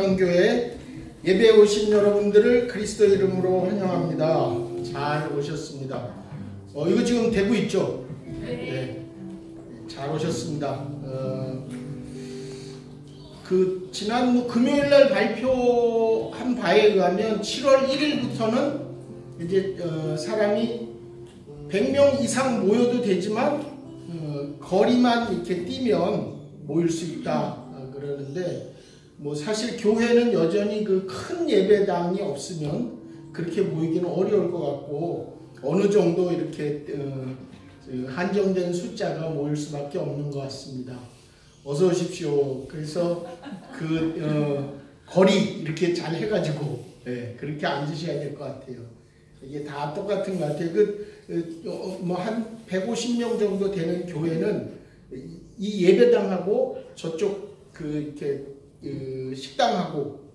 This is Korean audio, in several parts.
희망교회 예배에 오신 여러분들을 그리스도 이름으로 환영합니다. 잘 오셨습니다. 이거 지금 되고 있죠? 네. 잘 오셨습니다. 지난 금요일날 발표한 바에 의하면 7월 1일부터는 이제 사람이 100명 이상 모여도 되지만 거리만 이렇게 뛰면 모일 수 있다 그러는데, 뭐 사실 교회는 여전히 그 큰 예배당이 없으면 그렇게 모이기는 어려울 것 같고, 어느 정도 이렇게 한정된 숫자가 모일 수밖에 없는 것 같습니다. 어서 오십시오. 그래서 거리 이렇게 잘 해가지고 그렇게 앉으셔야 될 것 같아요. 이게 다 똑같은 것 같아요. 뭐 한 150명 정도 되는 교회는 이 예배당하고 저쪽 이렇게 식당하고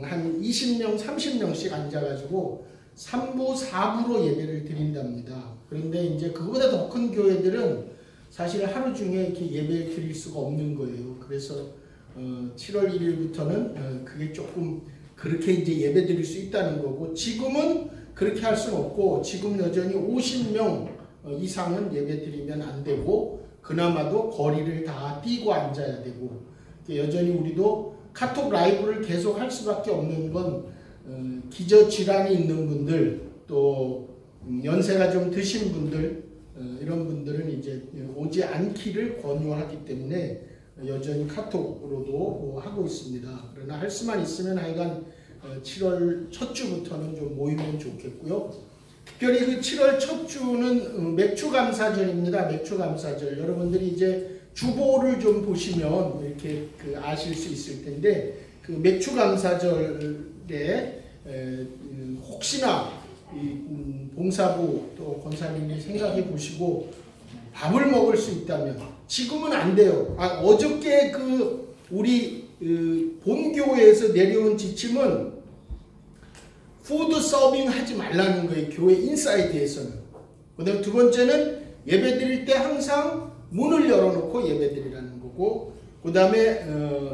한 20명, 30명씩 앉아가지고 3부, 4부로 예배를 드린답니다. 그런데 이제 그거보다 더 큰 교회들은 사실 하루 중에 이렇게 예배를 드릴 수가 없는 거예요. 그래서 7월 1일부터는 그게 조금 그렇게 이제 예배 드릴 수 있다는 거고, 지금은 그렇게 할 수는 없고, 지금 여전히 50명 이상은 예배 드리면 안 되고, 그나마도 거리를 다 띄고 앉아야 되고, 여전히 우리도 카톡 라이브를 계속 할 수밖에 없는 건 기저질환이 있는 분들, 또 연세가 좀 드신 분들, 이런 분들은 이제 오지 않기를 권유하기 때문에 여전히 카톡으로도 하고 있습니다. 그러나 할 수만 있으면 하여간 7월 첫 주부터는 좀 모이면 좋겠고요. 특별히 그 7월 첫 주는 맥주감사절입니다. 맥주감사절. 여러분들이 이제 주보를 좀 보시면 이렇게 아실 수 있을 텐데, 그 맥주감사절에 혹시나 봉사부 또 권사님이 생각해 보시고 밥을 먹을 수 있다면, 지금은 안 돼요. 어저께 우리 본교회에서 내려온 지침은 푸드 서빙 하지 말라는 거예요. 교회 인사이드에서는. 그 다음 두 번째는 예배 드릴 때 항상 문을 열어놓고 예배 드리라는 거고, 그 다음에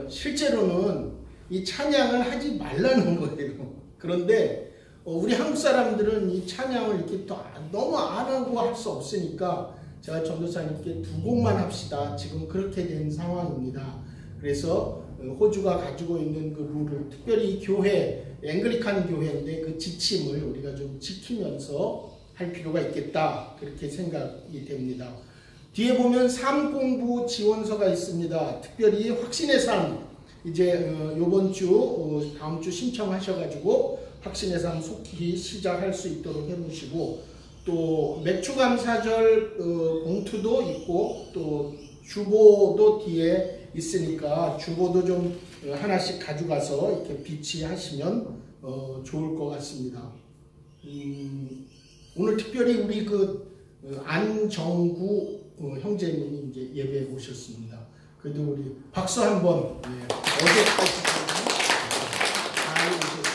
실제로는 이 찬양을 하지 말라는 거예요. 그런데 우리 한국 사람들은 이 찬양을 이렇게 또 너무 안 하고 할 수 없으니까 제가 전도사님께 두 곡만 합시다. 지금 그렇게 된 상황입니다. 그래서 호주가 가지고 있는 그 룰을, 특별히 이 교회, 앵글리칸 교회인데 그 지침을 우리가 좀 지키면서 할 필요가 있겠다. 그렇게 생각이 됩니다. 뒤에 보면 삶 공부 지원서가 있습니다. 특별히 확신의 삶, 이제 요번 주, 다음 주 신청하셔가지고 확신의 삶 속히 시작할 수 있도록 해놓으시고, 또 맥주감사절 봉투도 있고, 또 주보도 뒤에 있으니까 주보도 좀 하나씩 가져가서 이렇게 비치하시면 좋을 것 같습니다. 오늘 특별히 우리 안정구 형제님이 이제 예배에 오셨습니다. 그래도 우리 박수 한번. 어제까지 잘 오셨습니다.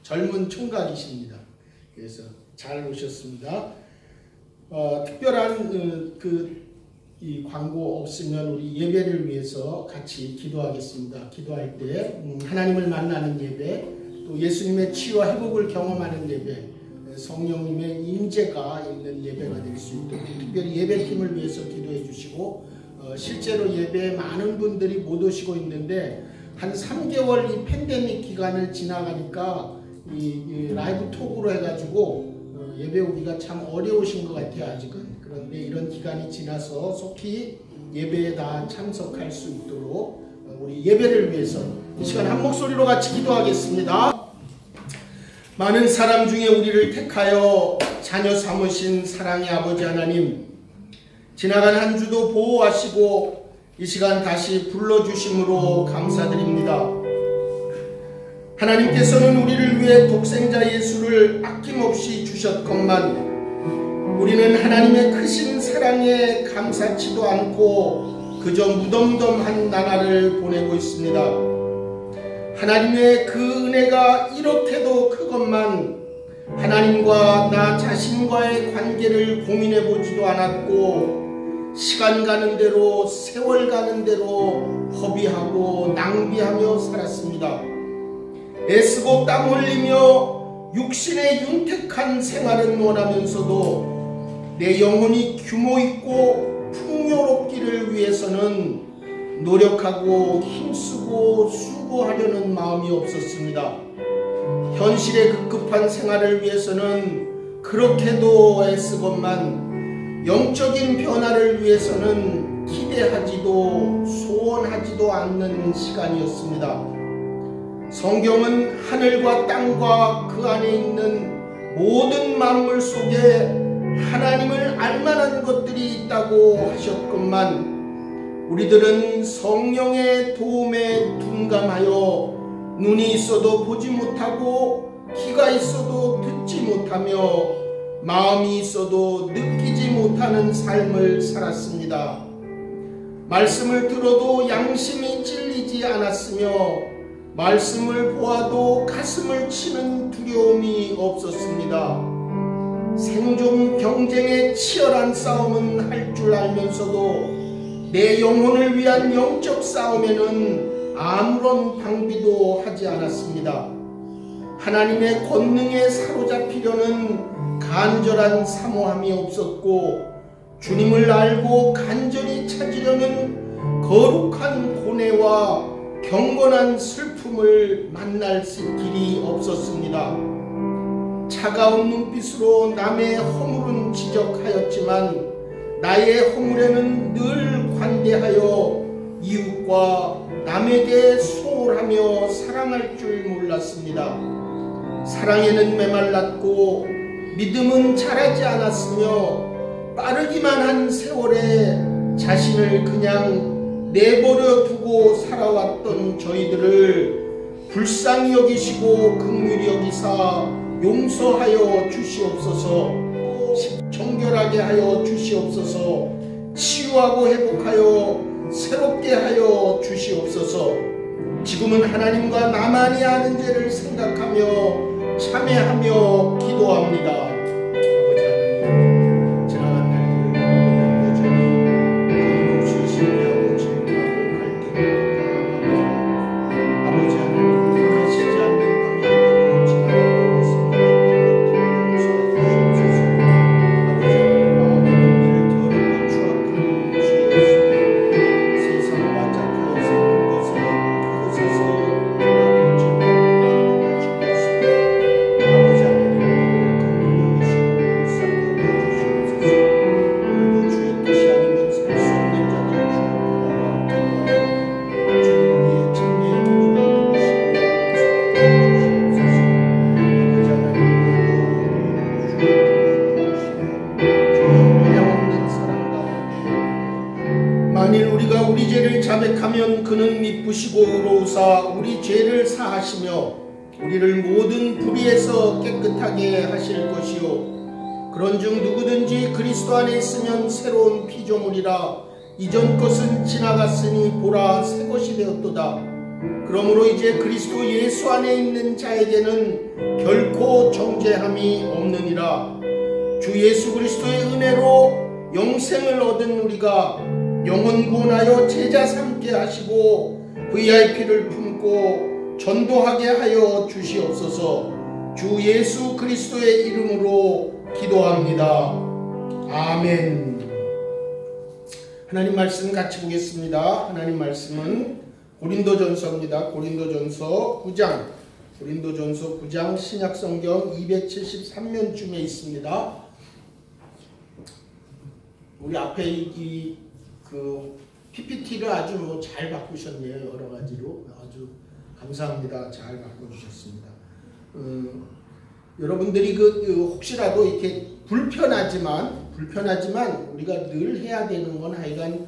젊은 총각이십니다. 그래서 잘 오셨습니다. 특별한 이 광고 없으면 우리 예배를 위해서 같이 기도하겠습니다. 기도할 때 하나님을 만나는 예배, 또 예수님의 치유와 회복을 경험하는 예배, 성령님의 임재가 있는 예배가 될 수 있도록 특별히 예배팀을 위해서 기도해 주시고, 실제로 예배에 많은 분들이 못 오시고 있는데, 한 3개월 이 팬데믹 기간을 지나가니까 이 라이브 톡으로 해가지고 예배 오기가 참 어려우신 것 같아요, 아직은. 그런데 이런 기간이 지나서 속히 예배에 다 참석할 수 있도록 우리 예배를 위해서 이 시간 한 목소리로 같이 기도하겠습니다. 많은 사람 중에 우리를 택하여 자녀 삼으신 사랑의 아버지 하나님, 지나간 한 주도 보호하시고 이 시간 다시 불러주심으로 감사드립니다. 하나님께서는 우리를 위해 독생자 예수를 아낌없이 주셨건만, 우리는 하나님의 크신 사랑에 감사치도 않고 그저 무덤덤한 나날을 보내고 있습니다. 하나님의 그 은혜가 이렇게도 크건만 하나님과 나 자신과의 관계를 고민해 보지도 않았고, 시간 가는 대로 세월 가는 대로 허비하고 낭비하며 살았습니다. 애쓰고 땀 흘리며 육신의 윤택한 생활은 원하면서도 내 영혼이 규모 있고 풍요롭기를 위해서는 노력하고 힘쓰고 수고하려는 마음이 없었습니다. 현실의 급급한 생활을 위해서는 그렇게도 애쓰건만 영적인 변화를 위해서는 기대하지도 소원하지도 않는 시간이었습니다. 성경은 하늘과 땅과 그 안에 있는 모든 만물 속에 하나님을 알만한 것들이 있다고 하셨건만 우리들은 성령의 도움에 둔감하여 눈이 있어도 보지 못하고 귀가 있어도 듣지 못하며 마음이 있어도 느끼지 못하는 삶을 살았습니다. 말씀을 들어도 양심이 찔리지 않았으며 말씀을 보아도 가슴을 치는 두려움이 없었습니다. 생존 경쟁의 치열한 싸움은 할 줄 알면서도 내 영혼을 위한 영적 싸움에는 아무런 방비도 하지 않았습니다. 하나님의 권능에 사로잡히려는 간절한 사모함이 없었고 주님을 알고 간절히 찾으려는 거룩한 고뇌와 경건한 슬픔을 만날 길이 없었습니다. 차가운 눈빛으로 남의 허물은 지적하였지만 나의 허물에는 늘 관대하여 이웃과 남에게 소홀하며 사랑할 줄 몰랐습니다. 사랑에는 메말랐고 믿음은 자라지 않았으며 빠르기만 한 세월에 자신을 그냥 내버려 두고 살아왔던 저희들을 불쌍히 여기시고 긍휼히 여기사 용서하여 주시옵소서. 정결하게 하여 주시옵소서. 치유하고 회복하여 새롭게 하여 주시옵소서. 지금은 하나님과 나만이 아는 죄를 생각하며 참회하며 기도합니다. 아버지 하나님, 지나간 날들을 여전히 끊임없이 신뢰하고 질투하고 갈등하고 아버지 하나님, 가시지 않는 방향으로 지나가고 있습니다. 용서해 주시옵소서. 아버지 하나님, 마음에 있는 더럽고 추악한 것이 세상과 짝하여 사는 것에 그것에서 아버지 만일 우리가 우리 죄를 자백하면 그는 미쁘시고 의로우사 우리 죄를 사하시며 우리를 모든 불의에서 깨끗하게 하실 것이요 그런즉 누구든지 그리스도 안에 있으면 새로운 피조물이라 이전 것은 지나갔으니 보라 새 것이 되었도다. 그러므로 이제 그리스도 예수 안에 있는 자에게는 결코 정죄함이 없느니라. 주 예수 그리스도의 은혜로 영생을 얻은 우리가 영혼 구원하여 제자 삼게 하시고 VIP를 품고 전도하게 하여 주시옵소서. 주 예수 그리스도의 이름으로 기도합니다. 아멘. 하나님 말씀 같이 보겠습니다. 하나님 말씀은 고린도전서입니다. 고린도전서 9장 신약성경 273면쯤에 있습니다. 우리 앞에 그 PPT를 아주 잘 바꾸셨네요. 여러 가지로 아주 감사합니다. 잘 바꿔주셨습니다. 여러분들이 혹시라도 이렇게 불편하지만 우리가 늘 해야 되는 건 하여간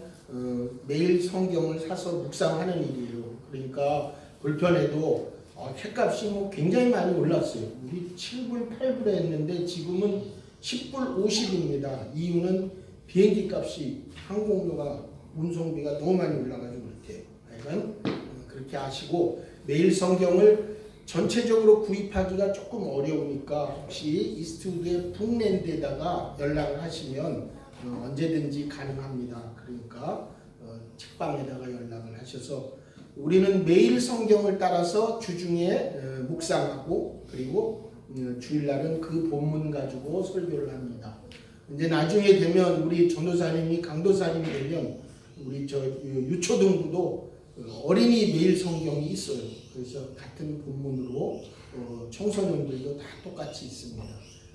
매일 성경을 사서 묵상하는 일이에요. 그러니까 불편해도 책값이 굉장히 많이 올랐어요. 우리 7불, 8불 했는데 지금은 10불 50입니다. 이유는 비행기 값이 항공료가 운송비가 너무 많이 올라가지고 그렇대요. 하여간 그렇게 아시고 매일 성경을 전체적으로 구입하기가 조금 어려우니까 혹시 이스트우드의 북랜드에다가 연락을 하시면 언제든지 가능합니다. 그러니까 책방에다가 연락을 하셔서 우리는 매일 성경을 따라서 주중에 묵상하고 그리고 주일날은 그 본문 가지고 설교를 합니다. 이제 나중에 되면 우리 전도사님이 강도사님이 되면 우리 저 유초등부도 어린이 매일 성경이 있어요. 그래서 같은 본문으로 청소년들도 다 똑같이 있습니다.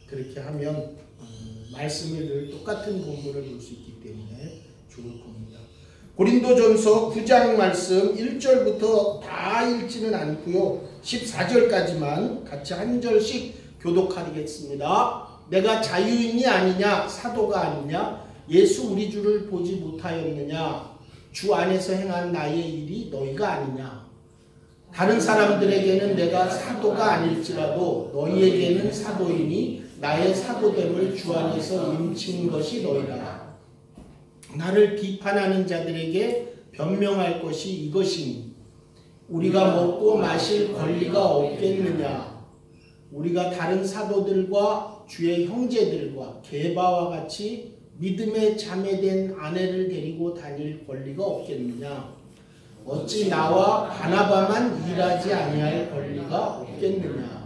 그렇게 하면 말씀을 늘 똑같은 본문을 볼 수 있기 때문에 좋을 겁니다. 고린도전서 9장 말씀 1절부터 다 읽지는 않고요. 14절까지만 같이 한 절씩 교독하겠습니다. 내가 자유인이 아니냐 사도가 아니냐 예수 우리 주를 보지 못하였느냐 주 안에서 행한 나의 일이 너희가 아니냐 다른 사람들에게는 내가 사도가 아닐지라도 너희에게는 사도이니 나의 사도됨을 주 안에서 임친 것이 너희라. 나를 비판하는 자들에게 변명할 것이 이것이니 우리가 먹고 마실 권리가 없겠느냐. 우리가 다른 사도들과 주의 형제들과 게바와 같이 믿음에 자매된 아내를 데리고 다닐 권리가 없겠느냐. 어찌 나와 바나바만 일하지 아니할 권리가 없겠느냐.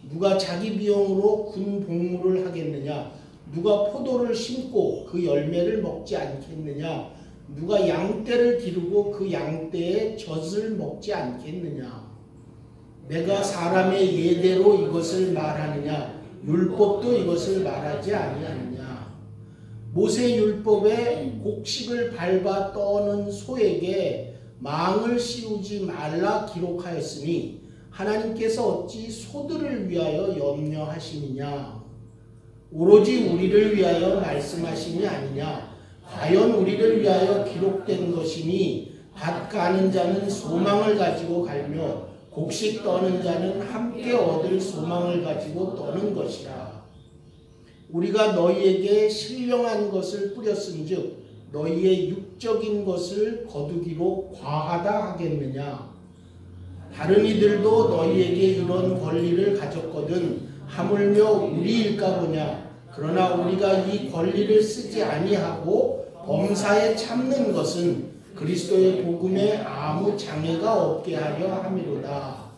누가 자기 비용으로 군 복무를 하겠느냐. 누가 포도를 심고 그 열매를 먹지 않겠느냐. 누가 양떼를 기르고 그 양떼의 젖을 먹지 않겠느냐. 내가 사람의 예대로 이것을 말하느냐. 율법도 이것을 말하지 아니하느냐. 모세 율법에 곡식을 밟아 떠는 소에게 망을 씌우지 말라 기록하였으니 하나님께서 어찌 소들을 위하여 염려하시느냐. 오로지 우리를 위하여 말씀하심이 아니냐. 과연 우리를 위하여 기록된 것이니 밭 가는 자는 소망을 가지고 갈며 곡식 떠는 자는 함께 얻을 소망을 가지고 떠는 것이라. 우리가 너희에게 신령한 것을 뿌렸은즉 너희의 육적인 것을 거두기로 과하다 하겠느냐. 다른 이들도 너희에게 이런 권리를 가졌거든 하물며 우리일까 보냐. 그러나 우리가 이 권리를 쓰지 아니하고 범사에 참는 것은 그리스도의 복음에 아무 장애가 없게 하려 함이로다.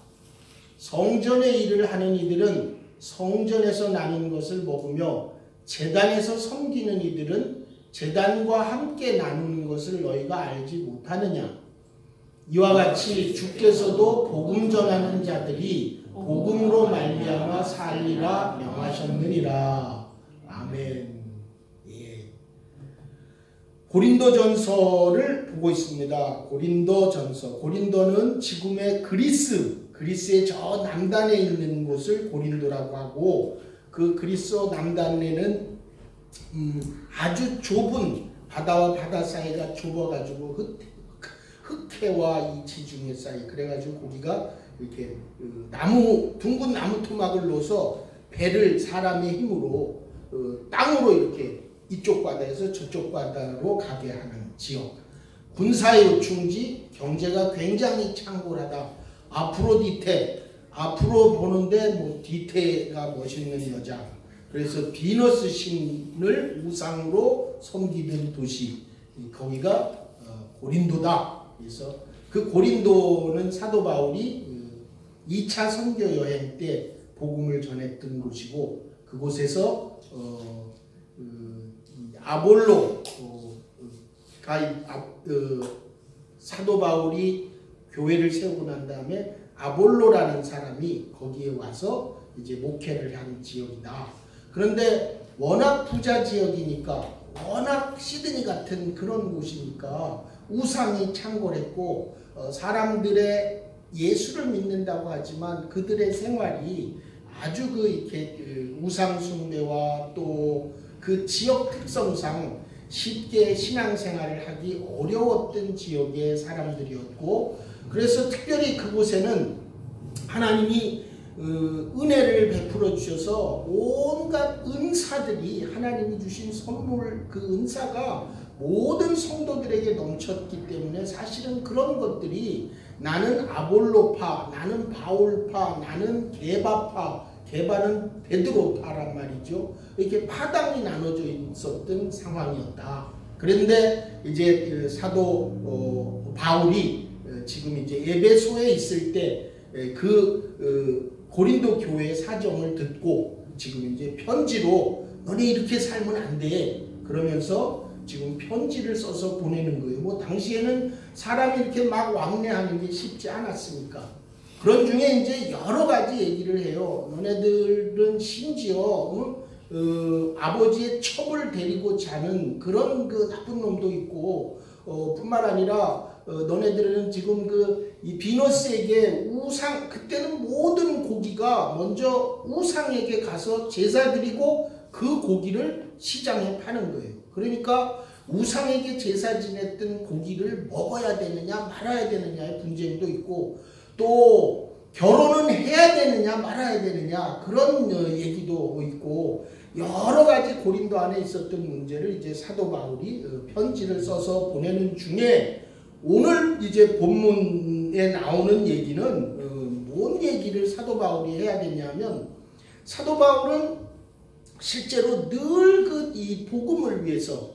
성전의 일을 하는 이들은 성전에서 나는 것을 먹으며 제단에서 섬기는 이들은 제단과 함께 나누는 것을 너희가 알지 못하느냐. 이와 같이 주께서도 복음 전하는 자들이 복음으로 말미암아 살리라 명하셨느니라. 아멘. 예. 고린도전서를 보고 있습니다. 고린도전서. 고린도는 지금의 그리스의 저 남단에 있는 곳을 고린도라고 하고 그 그리스 남단에는 아주 좁은 바다와 바다 사이가 좁아가지고 흑해와 이 지중해 사이 그래가지고 거기가 이렇게 둥근 나무 토막을 넣어서 배를 사람의 힘으로 땅으로 이렇게 이쪽 바다에서 저쪽 바다로 가게 하는 지역. 군사의 요충지, 경제가 굉장히 창골하다. 아프로디테, 앞으로 보는데 뭐 디테가 멋있는 여자. 그래서 비너스 신을 우상으로 섬기는 도시. 거기가 고린도다. 그래서 그 고린도는 사도 바울이 2차 선교 여행 때 복음을 전했던 곳이고 그곳에서 아볼로가 사도 바울이 교회를 세우고 난 다음에 아볼로라는 사람이 거기에 와서 이제 목회를 한 지역이다. 그런데 워낙 부자 지역이니까 워낙 시드니 같은 그런 곳이니까 우상이 창궐했고 사람들의 예수를 믿는다고 하지만 그들의 생활이 아주 이렇게 우상 숭배와 또 그 지역 특성상 쉽게 신앙생활을 하기 어려웠던 지역의 사람들이었고 그래서 특별히 그곳에는 하나님이 은혜를 베풀어 주셔서 온갖 은사들이 하나님이 주신 선물 그 은사가 모든 성도들에게 넘쳤기 때문에 사실은 그런 것들이 나는 아볼로파, 나는 바울파, 나는 게바파, 대반은 베드로다란 말이죠. 이렇게 파당이 나눠져 있었던 상황이었다. 그런데 이제 그 사도 바울이 지금 이제 에베소에 있을 때 그 고린도 교회의 사정을 듣고 지금 이제 편지로 너네 이렇게 살면 안 돼. 그러면서 지금 편지를 써서 보내는 거예요. 뭐 당시에는 사람이 이렇게 막 왕래하는 게 쉽지 않았으니까. 그런 중에 이제 여러 가지 얘기를 해요. 너네들은 심지어 아버지의 첩을 데리고 자는 그런 그 나쁜 놈도 있고, 뿐만 아니라 너네들은 지금 이 비너스에게 우상, 그때는 모든 고기가 먼저 우상에게 가서 제사 드리고 그 고기를 시장에 파는 거예요. 그러니까 우상에게 제사 지냈던 고기를 먹어야 되느냐 말아야 되느냐의 분쟁도 있고, 또 결혼은 해야 되느냐 말아야 되느냐 그런 얘기도 있고, 여러 가지 고린도 안에 있었던 문제를 이제 사도 바울이 편지를 써서 보내는 중에, 오늘 이제 본문에 나오는 얘기는 뭔 얘기를 사도 바울이 해야 되냐면, 사도 바울은 실제로 늘 이 복음을 위해서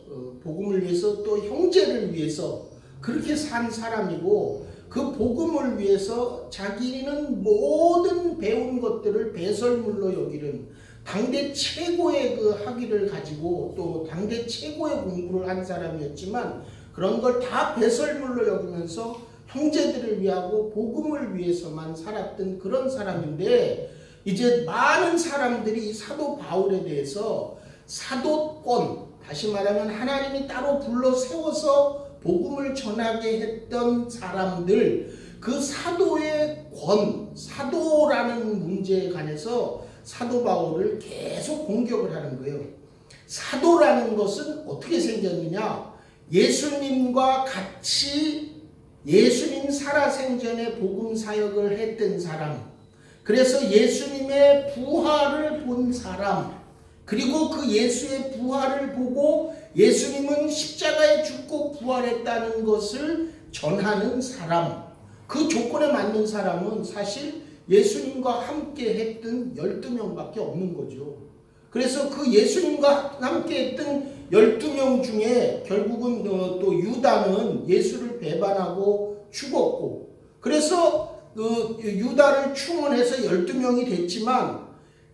또 형제를 위해서 그렇게 산 사람이고, 그 복음을 위해서 자기는 모든 배운 것들을 배설물로 여기는 당대 최고의 그 학위를 가지고 또 당대 최고의 공부를 한 사람이었지만, 그런 걸 다 배설물로 여기면서 형제들을 위하고 복음을 위해서만 살았던 그런 사람인데, 이제 많은 사람들이 사도 바울에 대해서 사도권, 다시 말하면 하나님이 따로 불러 세워서 복음을 전하게 했던 사람들, 그 사도의 사도라는 문제에 관해서 사도 바울을 계속 공격을 하는 거예요. 사도라는 것은 어떻게 생겼느냐? 예수님과 같이 예수님 살아생전에 복음 사역을 했던 사람, 그래서 예수님의 부활을 본 사람, 그리고 그 예수의 부활을 보고 예수님은 십자가에 죽고 부활했다는 것을 전하는 사람, 그 조건에 맞는 사람은 사실 예수님과 함께 했던 12명밖에 없는 거죠. 그래서 그 예수님과 함께 했던 12명 중에 결국은 또 유다는 예수를 배반하고 죽었고, 그래서 유다를 충원해서 12명이 됐지만,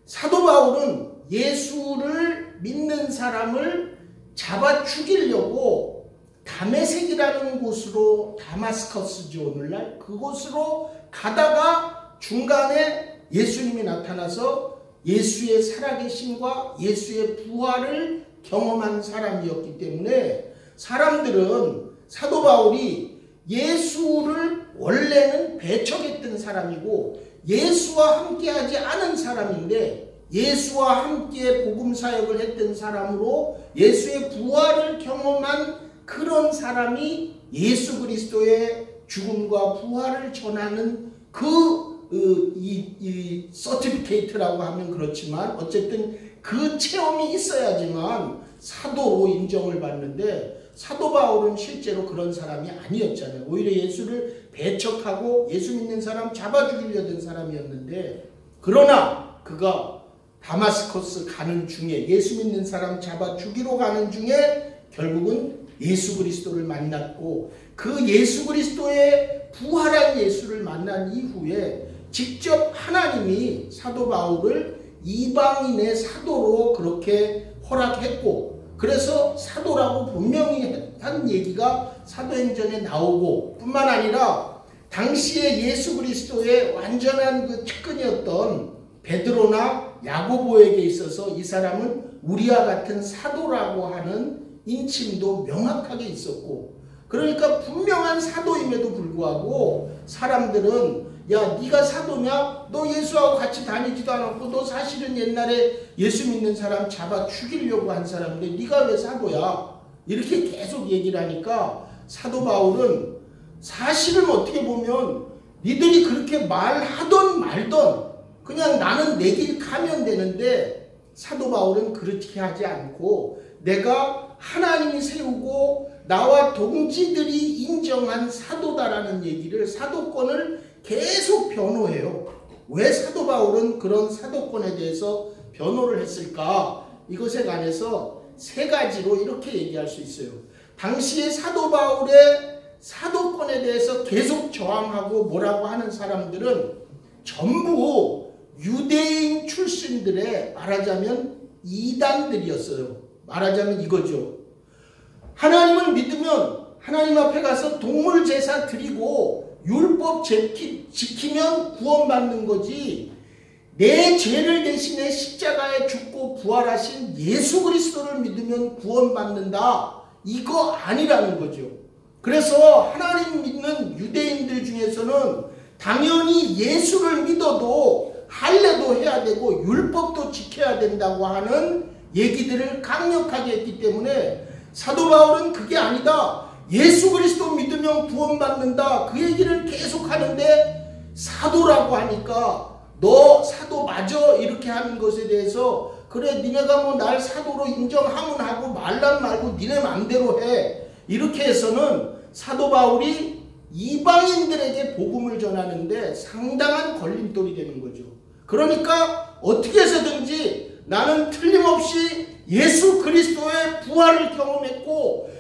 사도 바울은 예수를 믿는 사람을 잡아 죽이려고 다메섹이라는 곳으로, 다마스커스죠 오늘날, 그곳으로 가다가 중간에 예수님이 나타나서 예수의 살아계심과 예수의 부활을 경험한 사람이었기 때문에, 사람들은 사도 바울이 예수를 원래는 배척했던 사람이고 예수와 함께하지 않은 사람인데, 예수와 함께 복음 사역을 했던 사람으로 예수의 부활을 경험한 그런 사람이 예수 그리스도의 죽음과 부활을 전하는 이 서티피케이트라고 하면 그렇지만 어쨌든 그 체험이 있어야지만 사도로 인정을 받는데, 사도 바울은 실제로 그런 사람이 아니었잖아요. 오히려 예수를 배척하고 예수 믿는 사람 잡아 죽이려던 사람이었는데, 그러나 그가 다마스커스 가는 중에, 예수 믿는 사람 잡아 죽이러 가는 중에 결국은 예수 그리스도를 만났고, 그 예수 그리스도의 부활한 예수를 만난 이후에 직접 하나님이 사도 바울을 이방인의 사도로 그렇게 허락했고, 그래서 사도라고 분명히 한 얘기가 사도행전에 나오고, 뿐만 아니라 당시에 예수 그리스도의 완전한 그 측근이었던 베드로나 야고보에게 있어서 이 사람은 우리와 같은 사도라고 하는 인침도 명확하게 있었고, 그러니까 분명한 사도임에도 불구하고 사람들은, 야, 네가 사도냐? 너 예수하고 같이 다니지도 않았고 너 사실은 옛날에 예수 믿는 사람 잡아 죽이려고 한 사람인데 네가 왜 사도야? 이렇게 계속 얘기를 하니까 사도 바울은 사실은 어떻게 보면 니들이 그렇게 말하던 말던 그냥 나는 내 길 가면 되는데, 사도 바울은 그렇게 하지 않고 내가 하나님이 세우고 나와 동지들이 인정한 사도다라는 얘기를, 사도권을 계속 변호해요. 왜 사도 바울은 그런 사도권에 대해서 변호를 했을까? 이것에 관해서 세 가지로 이렇게 얘기할 수 있어요. 당시에 사도 바울의 사도권에 대해서 계속 저항하고 뭐라고 하는 사람들은 전부 유대인 출신들의 말하자면 이단들이었어요. 말하자면 이거죠. 하나님을 믿으면 하나님 앞에 가서 동물 제사 드리고 율법 지키면 구원받는 거지, 내 죄를 대신해 십자가에 죽고 부활하신 예수 그리스도를 믿으면 구원받는다, 이거 아니라는 거죠. 그래서 하나님 믿는 유대인들 중에서는 당연히 예수를 믿어도 할례도 해야 되고 율법도 지켜야 된다고 하는 얘기들을 강력하게 했기 때문에 사도 바울은 그게 아니다, 예수 그리스도 믿으면 구원받는다, 그 얘기를 계속 하는데 사도라고 하니까 너 사도 맞아 이렇게 하는 것에 대해서 그래 니네가 뭐 날 사도로 인정하면 하고 말란 말고 니네 맘대로 해, 이렇게 해서는 사도 바울이 이방인들에게 복음을 전하는데 상당한 걸림돌이 되는 거죠. 그러니까 어떻게 해서든지 나는 틀림없이 예수 그리스도의 부활을 경험했고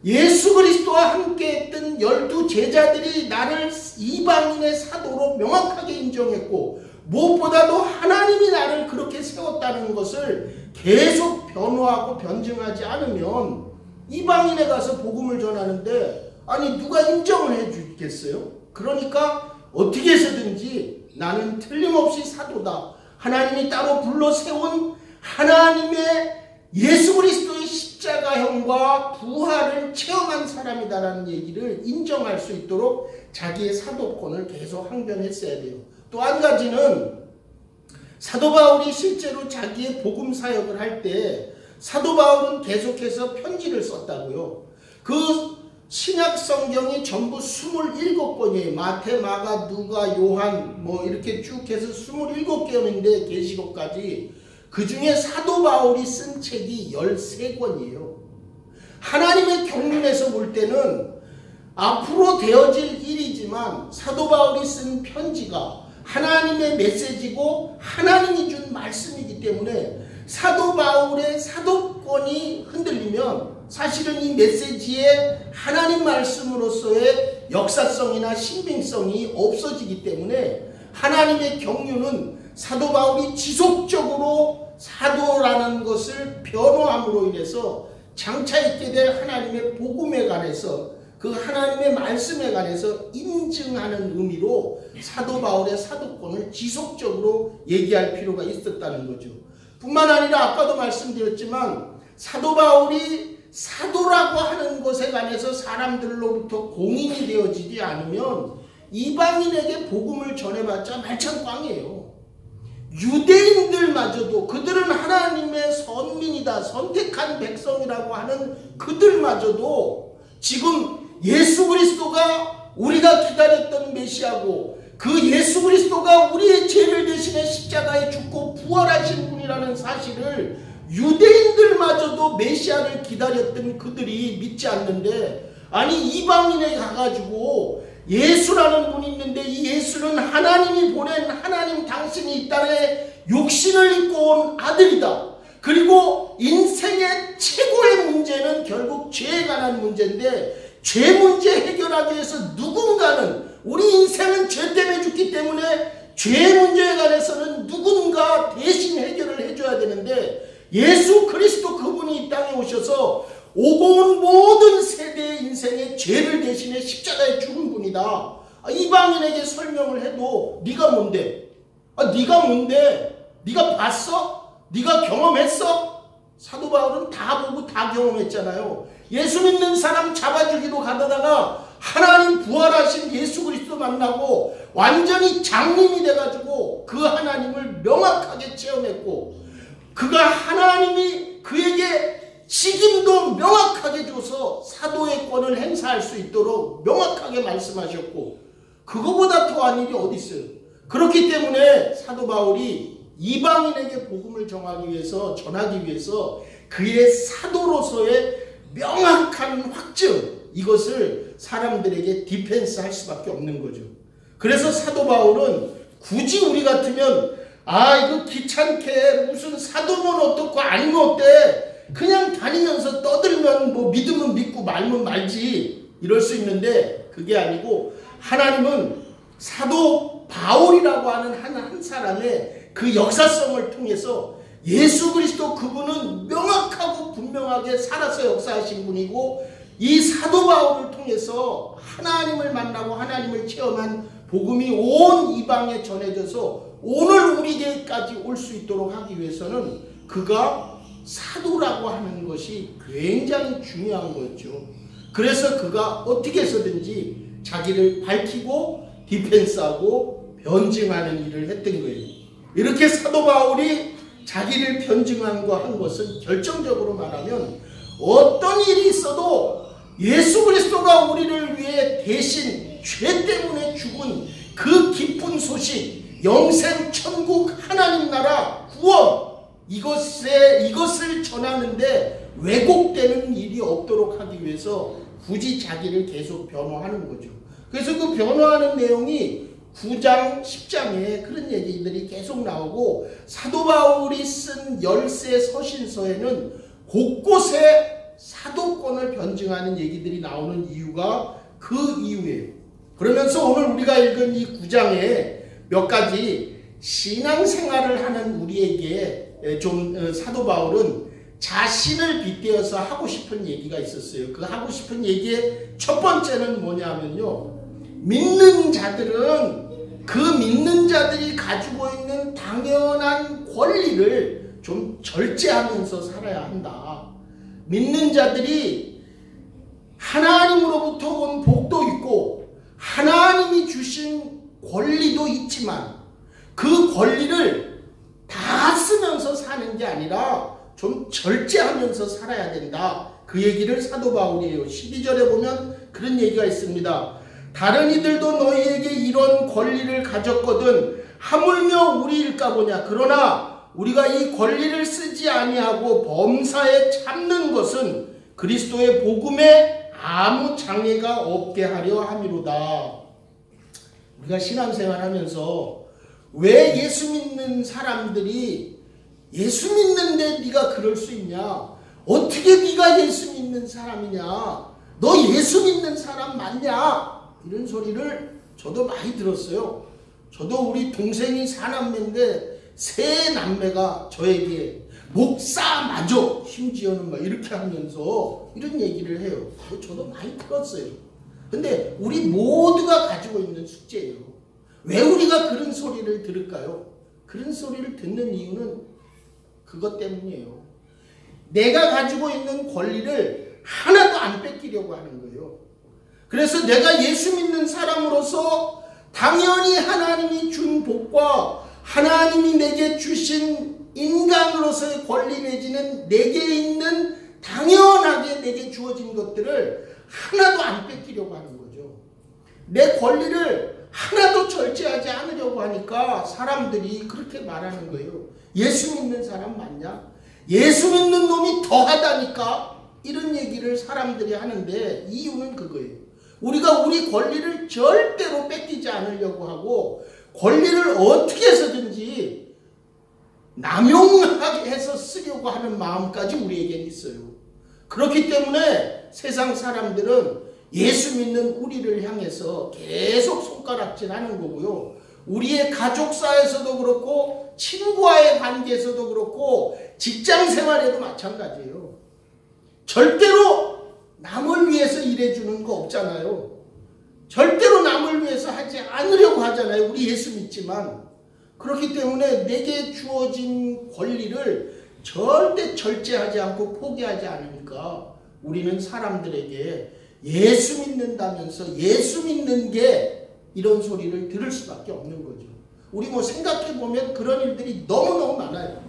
예수 그리스도와 함께 했던 12 제자들이 나를 이방인의 사도로 명확하게 인정했고 무엇보다도 하나님이 나를 그렇게 세웠다는 것을 계속 변호하고 변증하지 않으면 이방인에 가서 복음을 전하는데 아니 누가 인정을 해주겠어요? 그러니까 어떻게 해서든지 나는 틀림없이 사도다, 하나님이 따로 불러 세운 하나님의 예수 그리스도의 십자가형과 부활을 체험한 사람이다라는 얘기를 인정할 수 있도록 자기의 사도권을 계속 항변했어야 돼요. 또 한 가지는 사도 바울이 실제로 자기의 복음 사역을 할 때 사도 바울은 계속해서 편지를 썼다고요. 그 신약 성경이 전부 27권이에요. 마태, 마가, 누가, 요한 뭐 이렇게 쭉 해서 27개였는데 계시록까지 그 중에 사도 바울이 쓴 책이 13권이에요. 하나님의 경륜에서 볼 때는 앞으로 되어질 일이지만 사도 바울이 쓴 편지가 하나님의 메시지고 하나님이 준 말씀이기 때문에 사도 바울의 사도권이 흔들리면 사실은 이 메시지에 하나님 말씀으로서의 역사성이나 신빙성이 없어지기 때문에 하나님의 경륜은 사도 바울이 지속적으로 사도라는 것을 변호함으로 인해서 장차 있게 될 하나님의 복음에 관해서 그 하나님의 말씀에 관해서 인증하는 의미로 사도 바울의 사도권을 지속적으로 얘기할 필요가 있었다는 거죠. 뿐만 아니라 아까도 말씀드렸지만 사도 바울이 사도라고 하는 것에 관해서 사람들로부터 공인이 되어지지 않으면 이방인에게 복음을 전해봤자 말짱꽝이에요. 유대인들마저도 그들은 하나님의 선민이다, 선택한 백성이라고 하는 그들마저도 지금 예수 그리스도가 우리가 기다렸던 메시아고 그 예수 그리스도가 우리의 죄를 대신해 십자가에 죽고 부활하신 분이라는 사실을 유대인들마저도 메시아를 기다렸던 그들이 믿지 않는데, 아니 이방인에 가가지고 예수라는 분이 있는데 이 예수는 하나님이 보낸 하나님 당신이 이 땅에 육신을 입고 온 아들이다. 그리고 인생의 최고의 문제는 결국 죄에 관한 문제인데 죄 문제 해결하기 위해서 누군가는, 우리 인생은 죄 때문에 죽기 때문에 죄 문제에 관해서는 누군가 대신 해결을 해줘야 되는데 예수 그리스도 그분이 이 땅에 오셔서 오고 온 모든 세대의 인생의 죄를 대신해 십자가에 죽은 분이다. 이방인에게 설명을 해도 네가 뭔데? 네가 뭔데? 네가 봤어? 네가 경험했어? 사도 바울은 다 보고 다 경험했잖아요. 예수 믿는 사람 잡아 죽이러 가다가 하나님 부활하신 예수 그리스도 만나고 완전히 장님이 돼가지고 그 하나님을 명확하게 체험했고 그가 하나님이 그에게 책임도 명확하게 줘서 사도의 권을 행사할 수 있도록 명확하게 말씀하셨고 그거보다 더한 일이 어디 있어요. 그렇기 때문에 사도 바울이 이방인에게 복음을 전하기 위해서 그의 사도로서의 명확한 확증, 이것을 사람들에게 디펜스 할 수밖에 없는 거죠. 그래서 사도 바울은 굳이 우리 같으면 이거 귀찮게 무슨 사도면 어떻고 아니면 어때? 그냥 다니면서 떠들면 뭐 믿으면 믿고 말면 말지 이럴 수 있는데 그게 아니고 하나님은 사도 바울이라고 하는 한 사람의 그 역사성을 통해서 예수 그리스도 그분은 명확하고 분명하게 살아서 역사하신 분이고 이 사도 바울을 통해서 하나님을 만나고 하나님을 체험한 복음이 온 이방에 전해져서 오늘 우리에게까지 올 수 있도록 하기 위해서는 그가 사도라고 하는 것이 굉장히 중요한 거죠. 그래서 그가 어떻게 해서든지 자기를 밝히고 디펜스하고 변증하는 일을 했던 거예요. 이렇게 사도 바울이 자기를 변증한과 한 것은 결정적으로 말하면 어떤 일이 있어도 예수 그리스도가 우리를 위해 대신 죄 때문에 죽은 그 기쁜 소식, 영생, 천국, 하나님 나라, 구원 이것을 전하는데 왜곡되는 일이 없도록 하기 위해서 굳이 자기를 계속 변호하는 거죠. 그래서 그 변호하는 내용이 9장, 10장에 그런 얘기들이 계속 나오고 사도 바울이 쓴 10세 서신서에는 곳곳에 사도권을 변증하는 얘기들이 나오는 이유가 그 이유예요. 그러면서 오늘 우리가 읽은 이 9장에 몇 가지 신앙생활을 하는 우리에게 좀 사도 바울은 자신을 빗대어서 하고 싶은 얘기가 있었어요. 그 하고 싶은 얘기의 첫 번째는 뭐냐면요. 믿는 자들은 그 믿는 자들이 가지고 있는 당연한 권리를 좀 절제하면서 살아야 한다. 믿는 자들이 하나님으로부터 온 복도 있고 하나님이 주신 권리도 있지만 그 권리를 다 쓰면서 사는 게 아니라 좀 절제하면서 살아야 된다. 그 얘기를 사도 바울이 해요. 12절에 보면 그런 얘기가 있습니다. 다른 이들도 너희에게 이런 권리를 가졌거든 하물며 우리일까 보냐. 그러나 우리가 이 권리를 쓰지 아니하고 범사에 참는 것은 그리스도의 복음에 아무 장애가 없게 하려 함이로다. 우리가 신앙생활 하면서 왜 예수 믿는 사람들이 예수 믿는데 네가 그럴 수 있냐? 어떻게 네가 예수 믿는 사람이냐? 너 예수 믿는 사람 맞냐? 이런 소리를 저도 많이 들었어요. 저도 우리 동생이 4남매인데 세 남매가 저에게 목사 맞아 심지어는 막 이렇게 하면서 이런 얘기를 해요. 저도 많이 들었어요. 근데 우리 모두가 가지고 있는 숙제예요. 왜 우리가 그런 소리를 들을까요? 그런 소리를 듣는 이유는 그것 때문이에요. 내가 가지고 있는 권리를 하나도 안 뺏기려고 하는 거예요. 그래서 내가 예수 믿는 사람으로서 당연히 하나님이 준 복과 하나님이 내게 주신 인간으로서의 권리 내지는 내게 있는 당연하게 내게 주어진 것들을 하나도 안 뺏기려고 하는 거죠. 내 권리를 하나도 절제하지 않으려고 하니까 사람들이 그렇게 말하는 거예요. 예수 믿는 사람 맞냐? 예수 믿는 놈이 더하다니까? 이런 얘기를 사람들이 하는데 이유는 그거예요. 우리가 우리 권리를 절대로 뺏기지 않으려고 하고 권리를 어떻게 해서든지 남용하게 해서 쓰려고 하는 마음까지 우리에게 있어요. 그렇기 때문에 세상 사람들은 예수 믿는 우리를 향해서 계속 손가락질하는 거고요. 우리의 가족사에서도 그렇고 친구와의 관계에서도 그렇고 직장생활에도 마찬가지예요. 절대로 남을 위해서 일해주는 거 없잖아요. 절대로 남을 위해서 하지 않으려고 하잖아요. 우리 예수 믿지만. 그렇기 때문에 내게 주어진 권리를 절대 절제하지 않고 포기하지 않으니까 우리는 사람들에게 예수 믿는다면서 예수 믿는 게 이런 소리를 들을 수밖에 없는 거죠. 우리 뭐 생각해보면 그런 일들이 너무너무 많아요.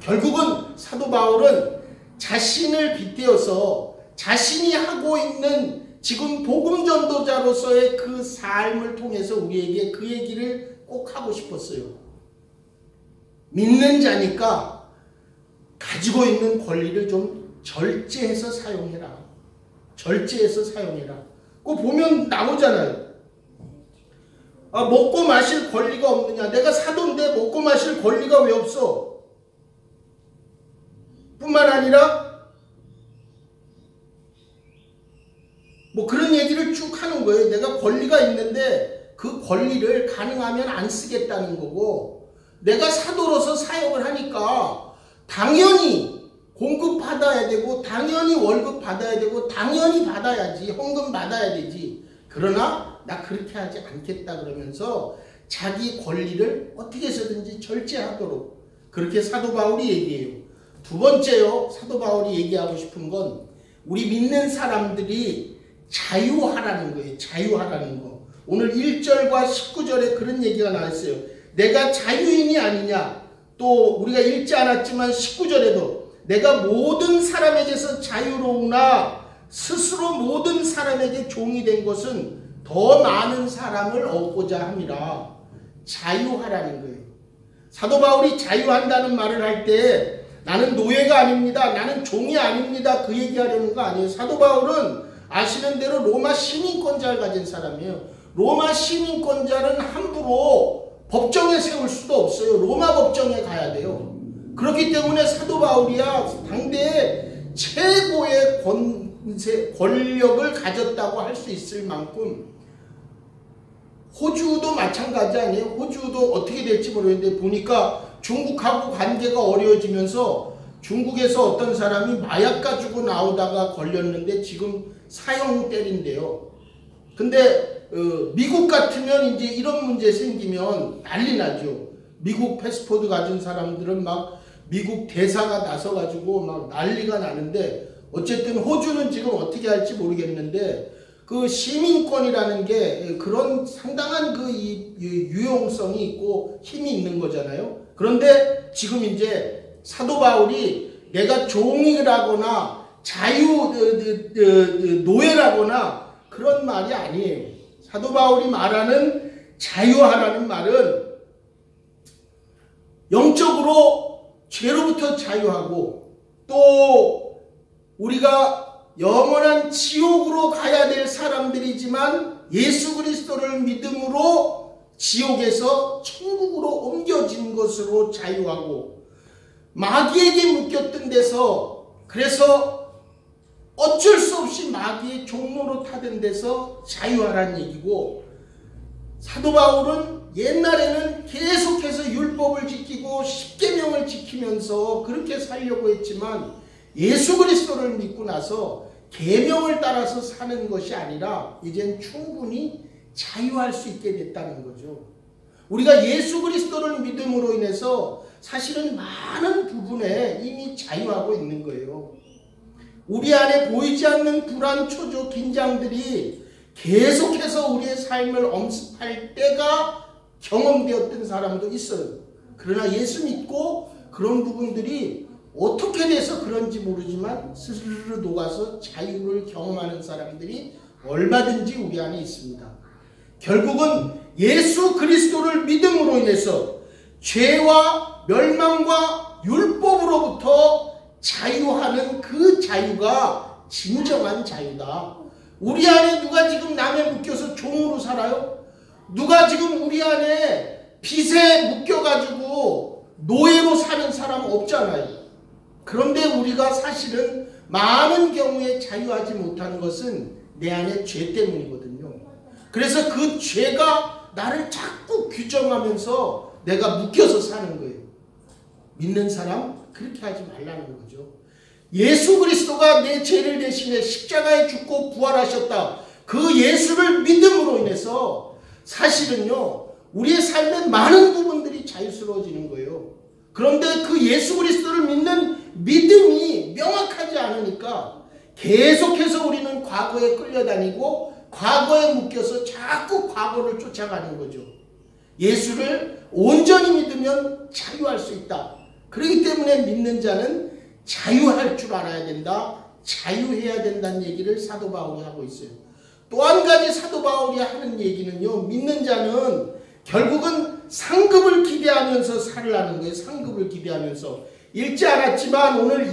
결국은 사도 바울은 자신을 빗대어서 자신이 하고 있는 지금 복음 전도자로서의 그 삶을 통해서 우리에게 그 얘기를 꼭 하고 싶었어요. 믿는 자니까 가지고 있는 권리를 좀 절제해서 사용해라. 절제해서 사용해라. 그거 보면 나오잖아요. 먹고 마실 권리가 없느냐? 내가 사도인데 먹고 마실 권리가 왜 없어? 뿐만 아니라 뭐 그런 얘기를 쭉 하는 거예요. 내가 권리가 있는데 그 권리를 가능하면 안 쓰겠다는 거고, 내가 사도로서 사역을 하니까 당연히 공급 받아야 되고 당연히 월급 받아야 되고 당연히 받아야지, 헌금 받아야 되지. 그러나 나 그렇게 하지 않겠다 그러면서 자기 권리를 어떻게 해서든지 절제하도록 그렇게 사도 바울이 얘기해요. 두 번째요, 사도 바울이 얘기하고 싶은 건 우리 믿는 사람들이 자유하라는 거예요. 자유하라는 거. 오늘 1절과 19절에 그런 얘기가 나왔어요. 내가 자유인이 아니냐. 또 우리가 읽지 않았지만 19절에도 내가 모든 사람에게서 자유로우나 스스로 모든 사람에게 종이 된 것은 더 많은 사람을 얻고자 함이라. 자유하라는 거예요. 사도 바울이 자유한다는 말을 할 때 나는 노예가 아닙니다, 나는 종이 아닙니다, 그 얘기하려는 거 아니에요. 사도 바울은 아시는 대로 로마 시민권자를 가진 사람이에요. 로마 시민권자는 함부로 법정에 세울 수도 없어요. 로마 법정에 가야 돼요. 그렇기 때문에 사도 바울이야 당대의 최고의 권력을 가졌다고 할 수 있을 만큼, 호주도 마찬가지 아니에요. 호주도 어떻게 될지 모르겠는데 보니까 중국하고 관계가 어려워지면서 중국에서 어떤 사람이 마약 가지고 나오다가 걸렸는데 지금 사형 때린대요. 근데 미국 같으면 이제 이런 문제 생기면 난리 나죠. 미국 패스포드 가진 사람들은 막 미국 대사가 나서가지고 막 난리가 나는데, 어쨌든 호주는 지금 어떻게 할지 모르겠는데 그 시민권이라는 게 그런 상당한 그 유용성이 있고 힘이 있는 거잖아요. 그런데 지금 이제 사도 바울이 내가 종이라거나 노예라거나 그런 말이 아니에요. 사도 바울이 말하는 자유하라는 말은 영적으로 죄로부터 자유하고, 또 우리가 영원한 지옥으로 가야 될 사람들이지만 예수 그리스도를 믿음으로 지옥에서 천국으로 옮겨진 것으로 자유하고, 마귀에게 묶였던 데서, 그래서 어쩔 수 없이 마귀의 종로로 타던 데서 자유하라는 얘기고, 사도 바울은 옛날에는 계속해서 율법을 지키고 십계명을 지키면서 그렇게 살려고 했지만 예수 그리스도를 믿고 나서 계명을 따라서 사는 것이 아니라 이젠 충분히 자유할 수 있게 됐다는 거죠. 우리가 예수 그리스도를 믿음으로 인해서 사실은 많은 부분에 이미 자유하고 있는 거예요. 우리 안에 보이지 않는 불안, 초조, 긴장들이 계속해서 우리의 삶을 엄습할 때가 경험되었던 사람도 있어요. 그러나 예수 믿고 그런 부분들이 어떻게 돼서 그런지 모르지만 스스로 녹아서 자유를 경험하는 사람들이 얼마든지 우리 안에 있습니다. 결국은 예수 그리스도를 믿음으로 인해서 죄와 멸망과 율법으로부터 자유하는 그 자유가 진정한 자유다. 우리 안에 누가 지금 남에 묶여서 종으로 살아요? 누가 지금 우리 안에 빚에 묶여가지고 노예로 사는 사람 없잖아요. 그런데 우리가 사실은 많은 경우에 자유하지 못하는 것은 내 안에 죄 때문이거든요. 그래서 그 죄가 나를 자꾸 규정하면서 내가 묶여서 사는 거예요. 믿는 사람 그렇게 하지 말라는 거죠. 예수 그리스도가 내 죄를 대신해 십자가에 죽고 부활하셨다. 그 예수를 믿음으로 인해서 사실은요, 우리의 삶의 많은 부분들이 자유스러워지는 거예요. 그런데 그 예수 그리스도를 믿는 믿음이 명확하지 않으니까 계속해서 우리는 과거에 끌려다니고 과거에 묶여서 자꾸 과거를 쫓아가는 거죠. 예수를 온전히 믿으면 자유할 수 있다. 그렇기 때문에 믿는 자는 자유할 줄 알아야 된다. 자유해야 된다는 얘기를 사도 바울이 하고 있어요. 또 한 가지 사도 바울이 하는 얘기는요, 믿는 자는 결국은 상급을 기대하면서 살으라는 거예요. 상급을 기대하면서. 읽지 않았지만 오늘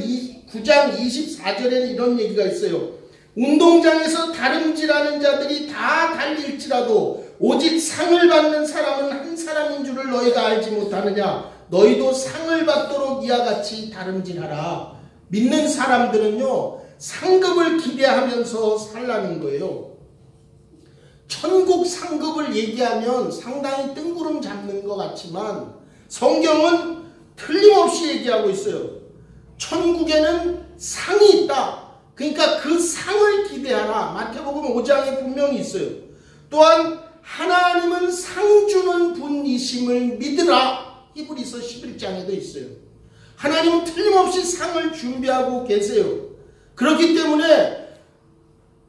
9장 24절에는 이런 얘기가 있어요. 운동장에서 다름질하는 자들이 다 달릴지라도 오직 상을 받는 사람은 한 사람인 줄을 너희가 알지 못하느냐. 너희도 상을 받도록 이와 같이 다름질하라. 믿는 사람들은요, 상급을 기대하면서 살라는 거예요. 천국 상급을 얘기하면 상당히 뜬구름 잡는 것 같지만 성경은 틀림없이 얘기하고 있어요. 천국에는 상이 있다. 그러니까 그 상을 기대하라. 마태복음 5장에 분명히 있어요. 또한 하나님은 상 주는 분이심을 믿으라. 히브리서 11장에도 있어요. 하나님은 틀림없이 상을 준비하고 계세요. 그렇기 때문에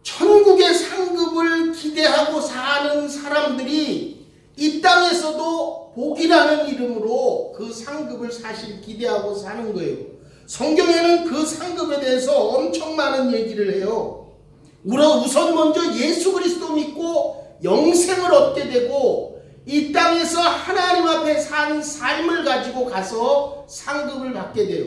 천국의 상급을 기대하고 사는 사람들이 이 땅에서도 복이라는 이름으로 그 상급을 사실 기대하고 사는 거예요. 성경에는 그 상급에 대해서 엄청 많은 얘기를 해요. 우선 먼저 예수 그리스도 믿고 영생을 얻게 되고 이 땅에서 하나님 앞에 산 삶을 가지고 가서 상급을 받게 돼요.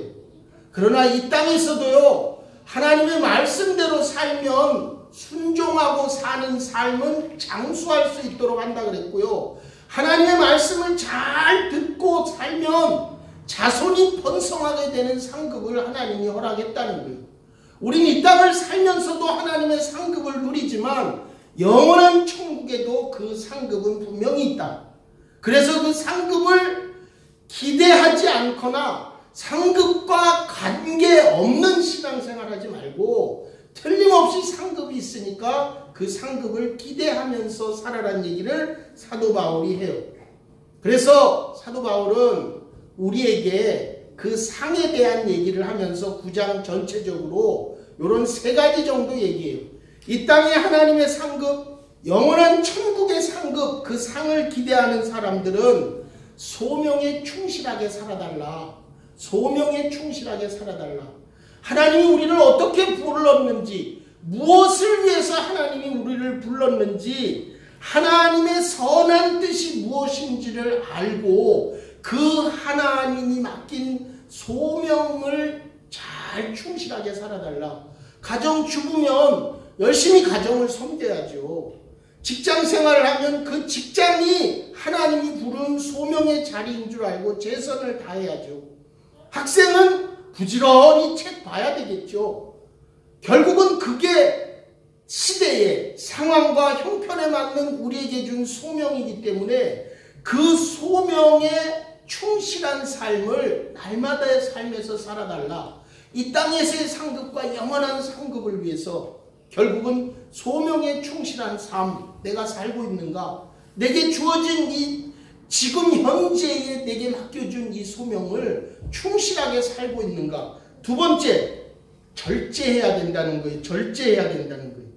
그러나 이 땅에서도요, 하나님의 말씀대로 살면 순종하고 사는 삶은 장수할 수 있도록 한다 그랬고요. 하나님의 말씀을 잘 듣고 살면 자손이 번성하게 되는 상급을 하나님이 허락했다는 거예요. 우린 이 땅을 살면서도 하나님의 상급을 누리지만 영원한 천국에도 그 상급은 분명히 있다. 그래서 그 상급을 기대하지 않거나 상급과 관계없는 신앙생활 하지 말고 틀림없이 상급이 있으니까 그 상급을 기대하면서 살아라는 얘기를 사도 바울이 해요. 그래서 사도 바울은 우리에게 그 상에 대한 얘기를 하면서 9장 전체적으로 이런 3가지 정도 얘기해요. 이 땅에 하나님의 상급, 영원한 천국의 상급, 그 상을 기대하는 사람들은 소명에 충실하게 살아달라. 소명에 충실하게 살아달라. 하나님이 우리를 어떻게 불렀는지, 무엇을 위해서 하나님이 우리를 불렀는지, 하나님의 선한 뜻이 무엇인지를 알고 그 하나님이 맡긴 소명을 잘 충실하게 살아달라. 가정주부면 열심히 가정을 섬겨야죠. 직장생활을 하면 그 직장이 하나님이 부른 소명의 자리인 줄 알고 최선을 다해야죠. 학생은 부지런히 책 봐야 되겠죠. 결국은 그게 시대의 상황과 형편에 맞는 우리에게 준 소명이기 때문에 그 소명에 충실한 삶을 날마다의 삶에서 살아달라. 이 땅에서의 상급과 영원한 상급을 위해서 결국은 소명에 충실한 삶, 내가 살고 있는가? 내게 주어진 이 지금 현재에 내게 맡겨준 이 소명을 충실하게 살고 있는가? 두 번째, 절제해야 된다는 거예요. 절제해야 된다는 거예요.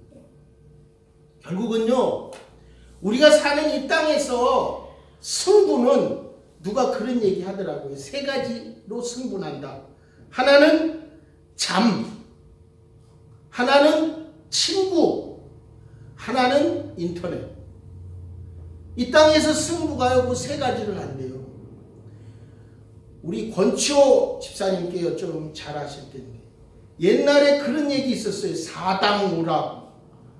결국은요, 우리가 사는 이 땅에서 승부는 누가 그런 얘기 하더라고요. 3가지로 승부난다. 하나는 잠, 하나는 친구, 하나는 인터넷. 이 땅에서 승부가요, 그 3가지는 안 돼요. 우리 권치호 집사님께 좀 잘 아실 텐데, 옛날에 그런 얘기 있었어요. 사당오락.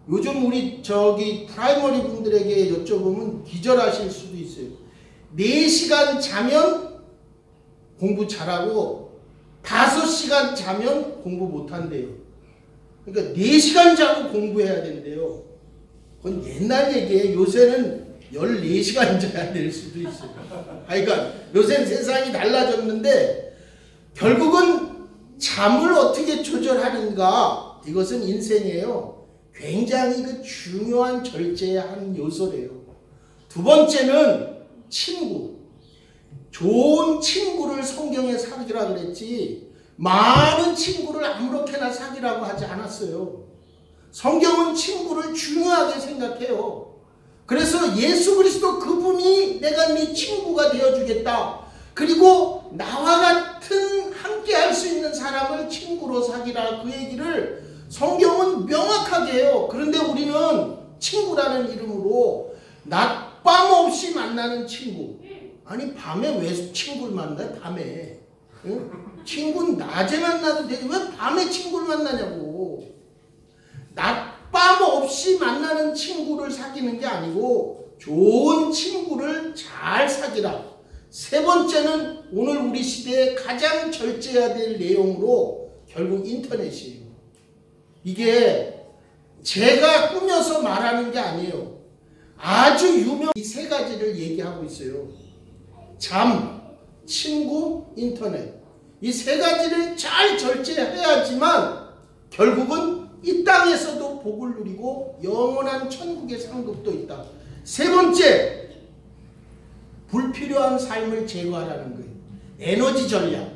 요즘 우리 프라이머리 분들에게 여쭤보면 기절하실 수도 있어요. 4시간 자면 공부 잘하고 5시간 자면 공부 못한대요. 그러니까 4시간 자고 공부해야 된대요. 그건 옛날 얘기예요. 요새는 14시간 자야 될 수도 있어요. 그러니까 요새는 세상이 달라졌는데 결국은 잠을 어떻게 조절하는가, 이것은 인생이에요. 굉장히 그 중요한 절제의 한 요소래요. 두 번째는 친구. 좋은 친구를 성경에 사귀라 그랬지 많은 친구를 아무렇게나 사귀라고 하지 않았어요. 성경은 친구를 중요하게 생각해요. 그래서 예수 그리스도 그분이 내가 네 친구가 되어주겠다. 그리고 나와 같은 함께 할 수 있는 사람을 친구로 사귀라, 그 얘기를 성경은 명확하게 해요. 그런데 우리는 친구라는 이름으로 낮밤 없이 만나는 친구. 아니 밤에 왜 친구를 만나요? 밤에. 응? 친구는 낮에 만나도 되지 왜 밤에 친구를 만나냐고. 낮밤 없이 만나는 친구를 사귀는 게 아니고 좋은 친구를 잘 사귀라. 세 번째는 오늘 우리 시대에 가장 절제해야 될 내용으로 결국 인터넷이에요. 이게 제가 꾸며서 말하는 게 아니에요. 아주 유명한 이 세 가지를 얘기하고 있어요. 잠, 친구, 인터넷. 이 세 가지를 잘 절제해야지만 결국은 이 땅에서도 복을 누리고 영원한 천국의 상급도 있다. 세 번째, 불필요한 삶을 제거하라는 거예요. 에너지 전략.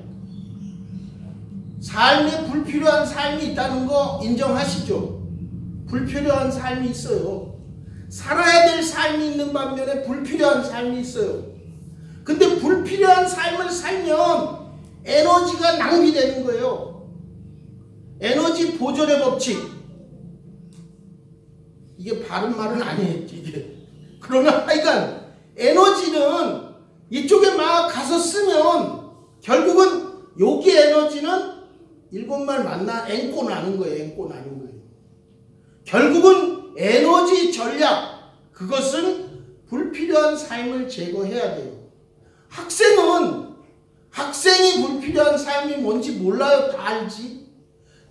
삶에 불필요한 삶이 있다는 거 인정하시죠? 불필요한 삶이 있어요. 살아야 될 삶이 있는 반면에 불필요한 삶이 있어요. 근데 불필요한 삶을 살면 에너지가 낭비되는 거예요. 에너지 보존의 법칙. 이게 바른 말은 아니에요, 이게. 그러나 하여간 에너지는 이쪽에 막 가서 쓰면 결국은 여기 에너지는 일본말 맞나? 앵꼬 나는 거예요. 앵꼬 나는 거예요. 결국은 에너지 전략, 그것은 불필요한 삶을 제거해야 돼요. 학생이 불필요한 삶이 뭔지 몰라요. 다 알지.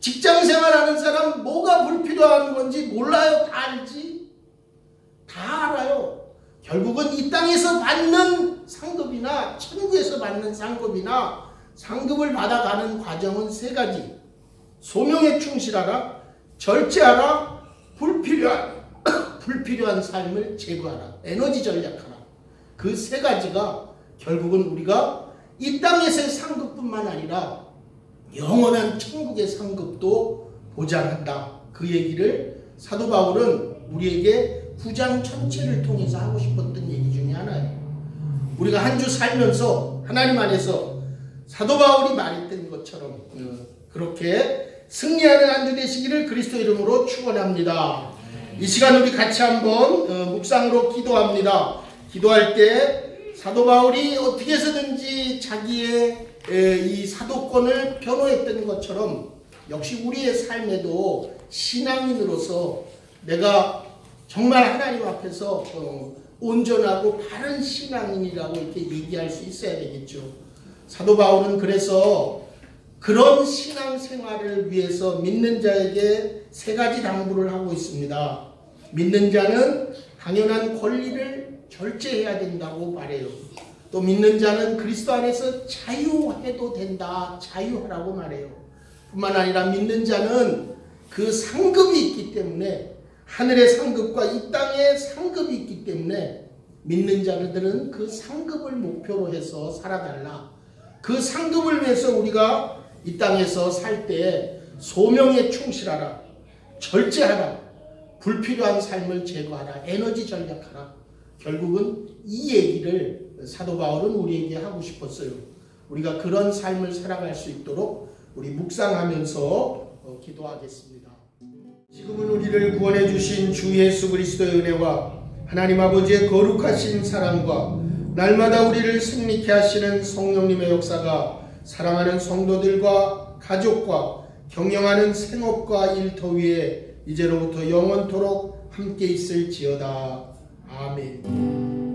직장생활하는 사람 뭐가 불필요한 건지 몰라요. 다 알지. 다 알아요. 결국은 이 땅에서 받는 상급이나 천국에서 받는 상급이나 상급을 받아가는 과정은 세 가지. 소명에 충실하라, 절제하라, 불필요한 삶을 제거하라, 에너지 전략하라. 그 세 가지가 결국은 우리가 이 땅에서의 상급뿐만 아니라 영원한 천국의 상급도 보장한다. 그 얘기를 사도 바울은 우리에게 9장 전체를 통해서 하고 싶었던 얘기 중에 하나예요. 우리가 한 주 살면서 하나님 안에서 사도 바울이 말했던 것처럼 그렇게 승리하는 한 주 되시기를 그리스도 이름으로 축원합니다. 이 시간 우리 같이 한번 묵상으로 기도합니다. 기도할 때 사도 바울이 어떻게 해서든지 자기의 이 사도권을 변호했던 것처럼 역시 우리의 삶에도 신앙인으로서 내가 정말 하나님 앞에서 온전하고 바른 신앙인이라고 이렇게 얘기할 수 있어야 되겠죠. 사도 바울은 그래서 그런 신앙생활을 위해서 믿는 자에게 세 가지 당부를 하고 있습니다. 믿는 자는 당연한 권리를 절제해야 된다고 말해요. 또 믿는 자는 그리스도 안에서 자유해도 된다. 자유하라고 말해요. 뿐만 아니라 믿는 자는 그 상급이 있기 때문에, 하늘의 상급과 이 땅의 상급이 있기 때문에 믿는 자들은 그 상급을 목표로 해서 살아달라. 그 상급을 위해서 우리가 이 땅에서 살 때 소명에 충실하라, 절제하라, 불필요한 삶을 제거하라, 에너지 전략하라. 결국은 이 얘기를 사도 바울은 우리에게 하고 싶었어요. 우리가 그런 삶을 살아갈 수 있도록 우리 묵상하면서 기도하겠습니다. 지금은 우리를 구원해 주신 주 예수 그리스도의 은혜와 하나님 아버지의 거룩하신 사랑과 날마다 우리를 승리케 하시는 성령님의 역사가 사랑하는 성도들과 가족과 경영하는 생업과 일터 위에 이제로부터 영원토록 함께 있을지어다. 아멘.